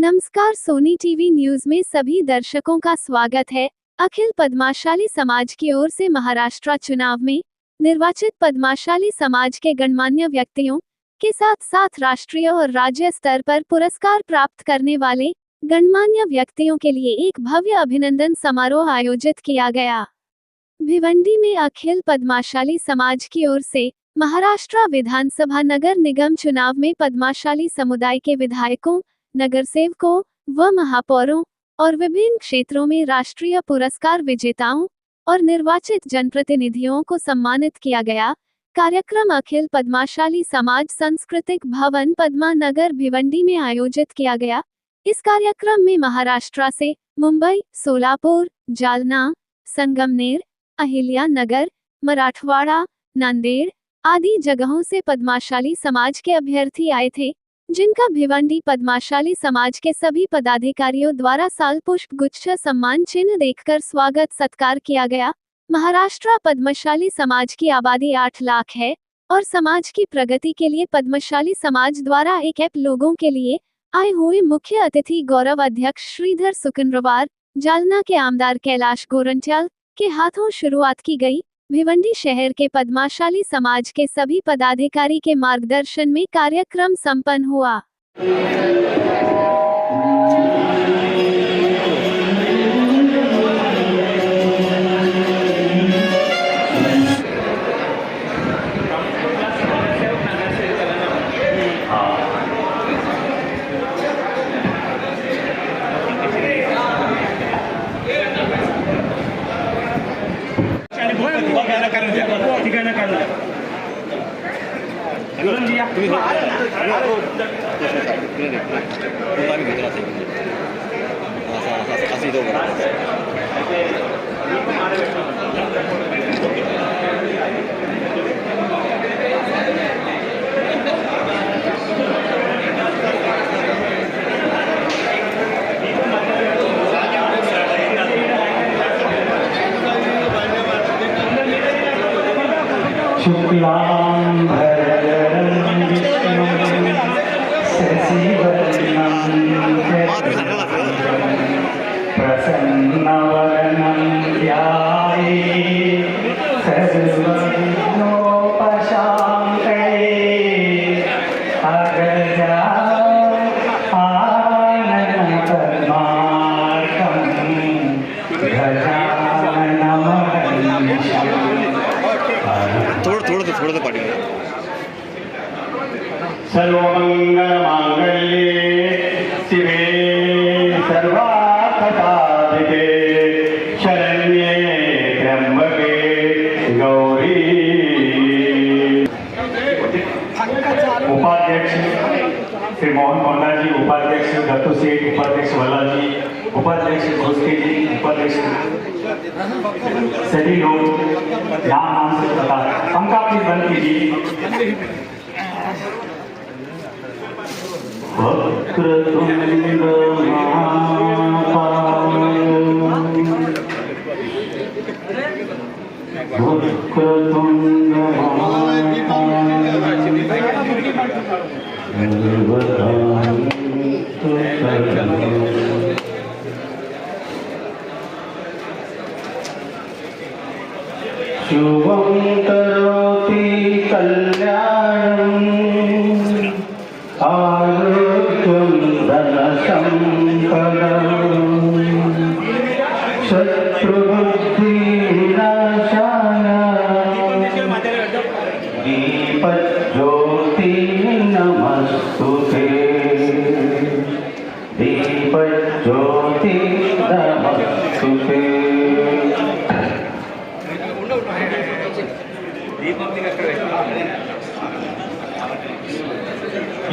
नमस्कार, Sony TV news में सभी दर्शकों का स्वागत है। अखिल पद्माशाली समाज की ओर से महाराष्ट्र चुनाव में निर्वाचित पद्माशाली समाज के गणमान्य व्यक्तियों के साथ साथ राष्ट्रीय और राज्य स्तर पर पुरस्कार प्राप्त करने वाले गणमान्य व्यक्तियों के लिए एक भव्य अभिनंदन समारोह आयोजित किया गया। भिवंडी में अखिल पद्माशाली समाज की ओर से महाराष्ट्र विधानसभा नगर निगम चुनाव में पद्माशाली समुदाय के विधायकों, नगर सेवकों व महापौरों और विभिन्न क्षेत्रों में राष्ट्रीय पुरस्कार विजेताओं और निर्वाचित जनप्रतिनिधियों को सम्मानित किया गया। कार्यक्रम अखिल पद्माशाली समाज सांस्कृतिक भवन पद्मा नगर भिवंडी में आयोजित किया गया। इस कार्यक्रम में महाराष्ट्र से मुंबई, सोलापुर, जालना, संगमनेर, अहिल्या नगर, मराठवाड़ा, नांदेड़ आदि जगहों से पद्माशाली समाज के अभ्यर्थी आए थे, जिनका भिवंडी पद्माशाली समाज के सभी पदाधिकारियों द्वारा साल पुष्प गुच्छ सम्मान चिन्ह देकर स्वागत सत्कार किया गया। महाराष्ट्र पद्मशाली समाज की आबादी 8 लाख है और समाज की प्रगति के लिए पद्मशाली समाज द्वारा एक ऐप लोगों के लिए आए हुए मुख्य अतिथि गौरव अध्यक्ष श्रीधर सुकनरवार, जालना के आमदार कैलाश गोरंट्याल के हाथों शुरुआत की गई। भिवंडी शहर के पद्माशाली समाज के सभी पदाधिकारी के मार्गदर्शन में कार्यक्रम संपन्न हुआ। प्रसन्नवदनं ध्यायेत् सर्वविघ्नोपशान्तये अगजा आननपद्मार्कं थोड़ा पार्टी सर्वमंगलमांगल्ये शिवे सर्वार्थसाधिके शरण्ये त्र्यंबके गौरी। उपाध्यक्ष श्री मोहन कोंडा जी, उपाध्यक्ष दत्तू सेठ, उपाध्यक्ष वल्ला जी, उपाध्यक्ष घोषके जी, उपाध्यक्ष सभी लोग नाम से बता पंखा प्लीज बंद कीजिए। वक्रतुंड महाकाय वक्रतुंड शुभं करोति कल्याणं आरोग्यं धनसम्पदम् शत्रुबुद्धिविनाशाय दीपज्योति नमस्तुते दीपज्योति नमस्तुते।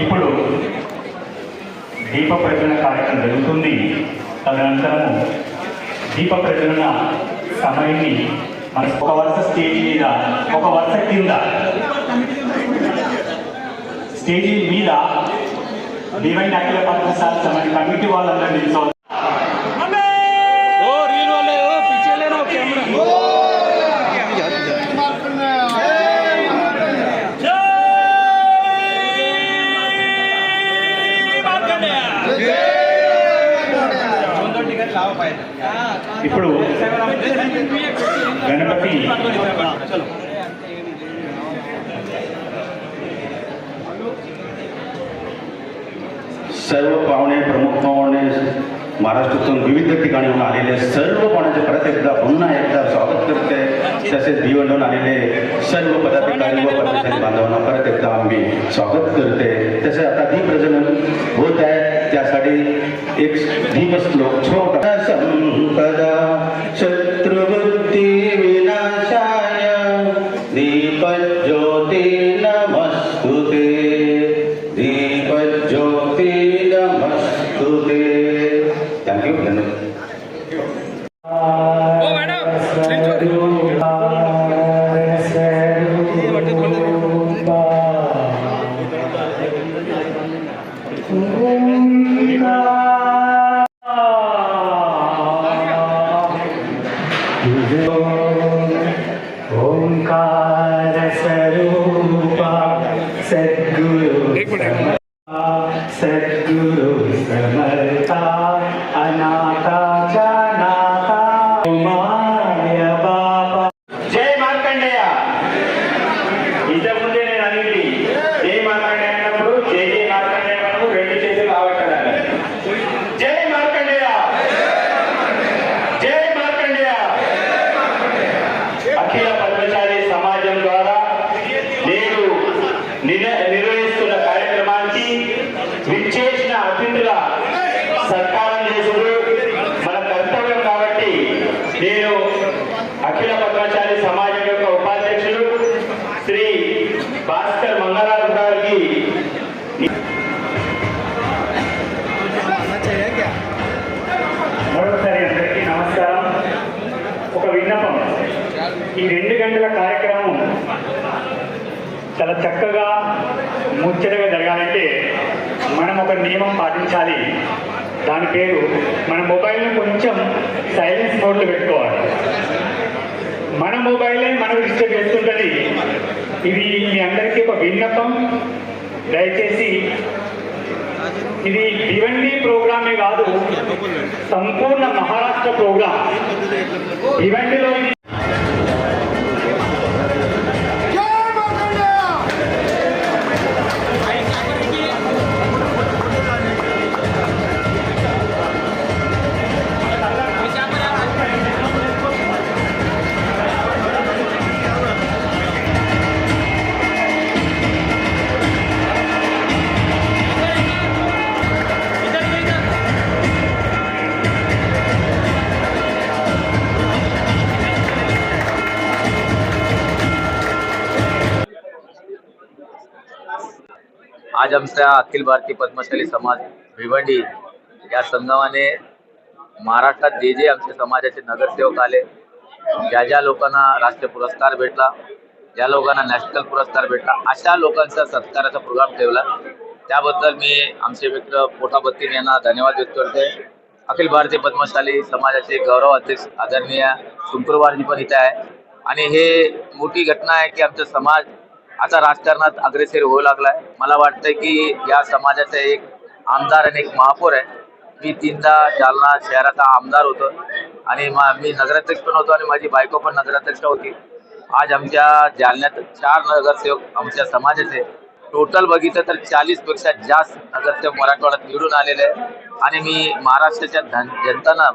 ఇప్పుడు దీప ప్రజ్వలన కార్యక్రమం జరుగుతుంది. తదనంతరము దీప ప్రజ్వలన సమయాన్ని మన ఒక వరుస స్టేజ్ మీద, ఒక వరుస కింద స్టేజ్ మీద డివైన్ అఖిల పద్మశాలి సమాజ్ కమిటీ వాళ్ళందరూ నిల్చోవాలి. जय गणपती सर्व पाहुणे प्रमुख पाहुणे महाराष्ट्रातून विविध ठिकाणीहून आलेले सर्व पाहुण्यांचे परत एकदा पुन्हा एकदा स्वागत करते. तसेच भिवंडून आलेले सर्व पदाधिकारी व पदाधिकारी बांधवांना परत एकदा आम्ही स्वागत करते. तसे आता दीपप्रज्वलन होत आहे, त्यासाठी एक दीपश्लोक छोटा. संपदा शत्रुबुद्धी विनाशाय दीपज्योती नमस्तुते. दीपज्योती नमस्तुते. थँक्यू. धन्यवाद. ओंकार स्वरूपा सद्गुरु समर्था अनाथाच्या नाथा माय बाबा. जय मार्कंडेया. इथं ముందే నేను అనేది జై మార్కండేయ అన్నప్పుడు జై జై మార్కండేయ అన్నప్పుడు రెండు చేతులు ఆవట్టాలి. జై మార్కండేయ. జై మార్కండేయ. అఖిల పద్మశాలి సమాజం ద్వారా నేను నిర్వహిస్తున్న కార్యక్రమానికి విచ్చేసిన అతిథుల సత్కారం చేసుడు మన కర్తవ్యం. కాబట్టి నేను అఖిల పద్మశాలి సమాజం యొక్క ఉపాధ్యక్షులు శ్రీ భాస్కర్ మంగళరాజు గారికి మరొకసారి అందరికీ నమస్కారం. ఒక విన్నపం, ఈ 2 గంటల కార్యక్రమం చాలా చక్కగా ముచ్చటగా జరగాలంటే మనం ఒక నియమం పాటించాలి. దాని పేరు మన మొబైల్ని కొంచెం సైలెన్స్ మోడ్లో పెట్టుకోవాలి. మన మొబైలే మనకు డిస్టర్బ్ చేస్తుంటుంది. ఇది మీ అందరికీ ఒక విన్నపం. దయచేసి ఇది భివండి ప్రోగ్రామే కాదు, సంపూర్ణ మహారాష్ట్ర ప్రోగ్రాం. భివండిలో ఇది आज आमच्या अखिल भारतीय पद्मशाली समाज भिवंडी या संगमाने महाराष्ट्रात जे जे आमच्या समाजाचे नगरसेवक आले, ज्या ज्या लोकांना राष्ट्रीय पुरस्कार भेटला, ज्या लोकांना नॅशनल पुरस्कार भेटला, अशा लोकांचा सत्काराचा प्रोग्राम ठेवला. त्याबद्दल मी आमचे मित्र पोटाबत्तीन यांना धन्यवाद व्यक्त करते. अखिल भारतीय पद्मशाली समाजाचे गौरव अध्यक्ष आदरणीय शुक्रवारजी पण इथे आहे. आणि हे मोठी घटना आहे की आमचा समाज आता राजकारणात अग्रेसर होऊ लागलाय. मला वाटतं की या समाजाचा एक आमदार आणि एक महापौर आहे. मी 3दा जालना शहराचा आमदार होतो आणि मी नगराध्यक्ष पण होतो आणि माझी बायको पण नगराध्यक्ष होती. आज आमच्या जालन्यात 4 नगरसेवक आमच्या समाजाचे. टोटल बघितलं तर 40 पेक्षा जास्त नगरसेवक मराठवाड्यात निवडून आलेले आहे. आणि मी महाराष्ट्राच्या जनतांना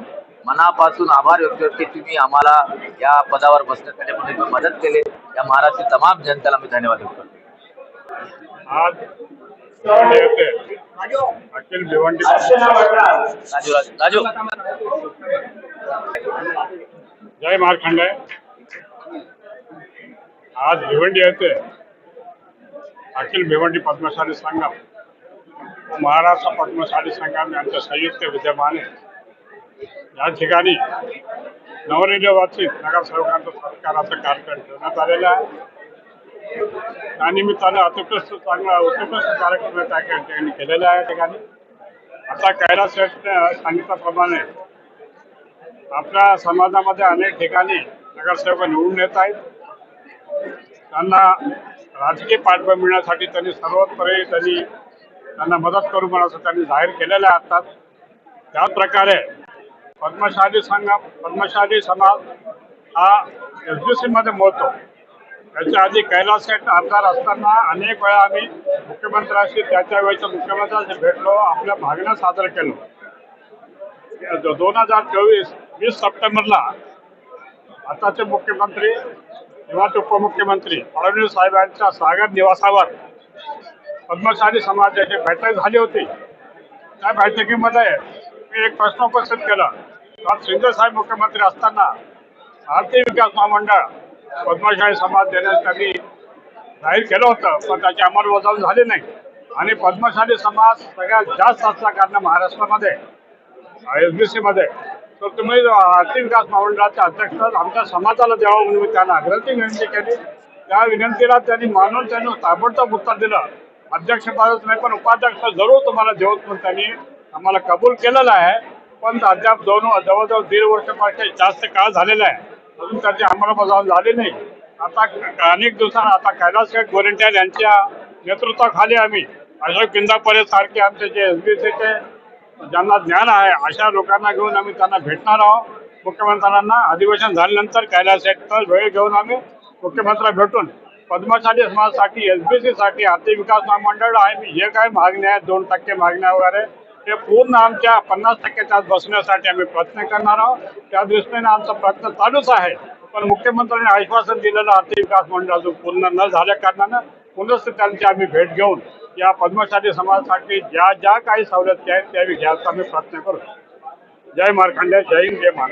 मनापासून आभार व्यक्त करते की तुम्ही आम्हाला या पदावर बसण्यासाठी तुम्ही मदत केली. या महाराष्ट्र तमाम जनतेला मी धन्यवाद व्यक्त करतो. आज अखिल भिवंडी राजू जय मार्कंडे. आज भिवंडी येथे अखिल भिवंडी पद्मशाली संघम महाराष्ट्र पद्मशाली संघम यांच्या संयुक्त विद्यमाने या ठिकाणी नवनिर्वाचित नगरसेवकांचा सत्काराचा कार्यक्रम ठेवण्यात आलेला आहे. त्यानिमित्तानं उत्कृष्ट कार्यक्रम त्या ठिकाणी केलेला आहे. ठिकाणी आता कैलास शेठने सांगितल्याप्रमाणे आपल्या समाजामध्ये अनेक ठिकाणी नगरसेवक निवडून येत आहेत. त्यांना राजकीय पाठबळ मिळण्यासाठी त्यांनी सर्वोत्तरी त्यांना मदत करू म्हणून त्यांनी जाहीर केलेलं आहे. त्याच प्रकारे पद्मशाली समाज हा SBC मध्ये मोडतो. त्याच्या आधी कैलास शेठ आमदार असताना अनेक वेळा आम्ही मुख्यमंत्र्यांशी त्याच्या वेळेच्या मुख्यमंत्र्यांशी भेटलो, आपल्या मागण्या सादर केलो. 2024 20 सप्टेंबरला आताचे मुख्यमंत्री किंवा उपमुख्यमंत्री फडणवीस साहेबांच्या सागर निवासावर पद्मशाली समाजाची बैठक झाली होती. त्या बैठकीमध्ये मी एक प्रश्न उपस्थित केला. शिंदे साहेब मुख्यमंत्री असताना आर्थिक विकास महामंडळ पद्मशाली समाज देण्यासाठी जाहीर केलं होतं, पण त्याची अंमलबजावणी झाली नाही. आणि पद्मशाली समाज सगळ्यात जास्त असल्या कारण महाराष्ट्रामध्ये SBC मध्ये, तर तुम्ही आर्थिक विकास महामंडळाचे अध्यक्ष आमच्या समाजाला द्यावं म्हणून मी त्यांना विनंती केली. त्या विनंतीला त्यांनी मानून त्यांनी ताबडतोब उत्तर दिलं. अध्यक्षपदच नाही पण उपाध्यक्ष जरूर तुम्हाला देऊ म्हणून त्यांनी आम्हाला कबूल केलेलं आहे. पण अद्याप जवळजवळ 1.5 वर्षापेक्षा जास्त काळ झालेला आहे, अजून त्याची अंमलबजावणी झाली नाही. आता अनेक दिवसांना आता कैलास शेठ गोरंट्याल यांच्या नेतृत्वाखाली आम्ही अशोक किंदापरे सारखे आमचे जे SBCचे ज्यांना ज्ञान आहे अशा लोकांना घेऊन आम्ही त्यांना भेटणार आहोत. मुख्यमंत्र्यांना अधिवेशन झाल्यानंतर कैलास शेठचा वेळ घेऊन आम्ही मुख्यमंत्र्यांना भेटून पद्मशाली समाजासाठी SBC साठी आर्थिक विकास महामंडळ आहे जे काही मागण्या आहेत 2% मागण्या वगैरे ते पूर्ण आमच्या 50%च्या आत बसण्यासाठी आम्ही प्रयत्न करणार आहोत. त्या दृष्टीने आमचा प्रयत्न चालूच आहे. पण मुख्यमंत्र्यांनी आश्वासन दिलेलं आर्थिक विकास मंडळ अजून पूर्ण न झाल्या कारणानं पुनश्च त्यांची आम्ही भेट घेऊन या पद्मशाली समाजासाठी ज्या काही सवलती आहेत त्या घ्यायचा आम्ही प्रयत्न करू. जय मार्कंडेय, जय हिंद, जय महाराष्ट्र.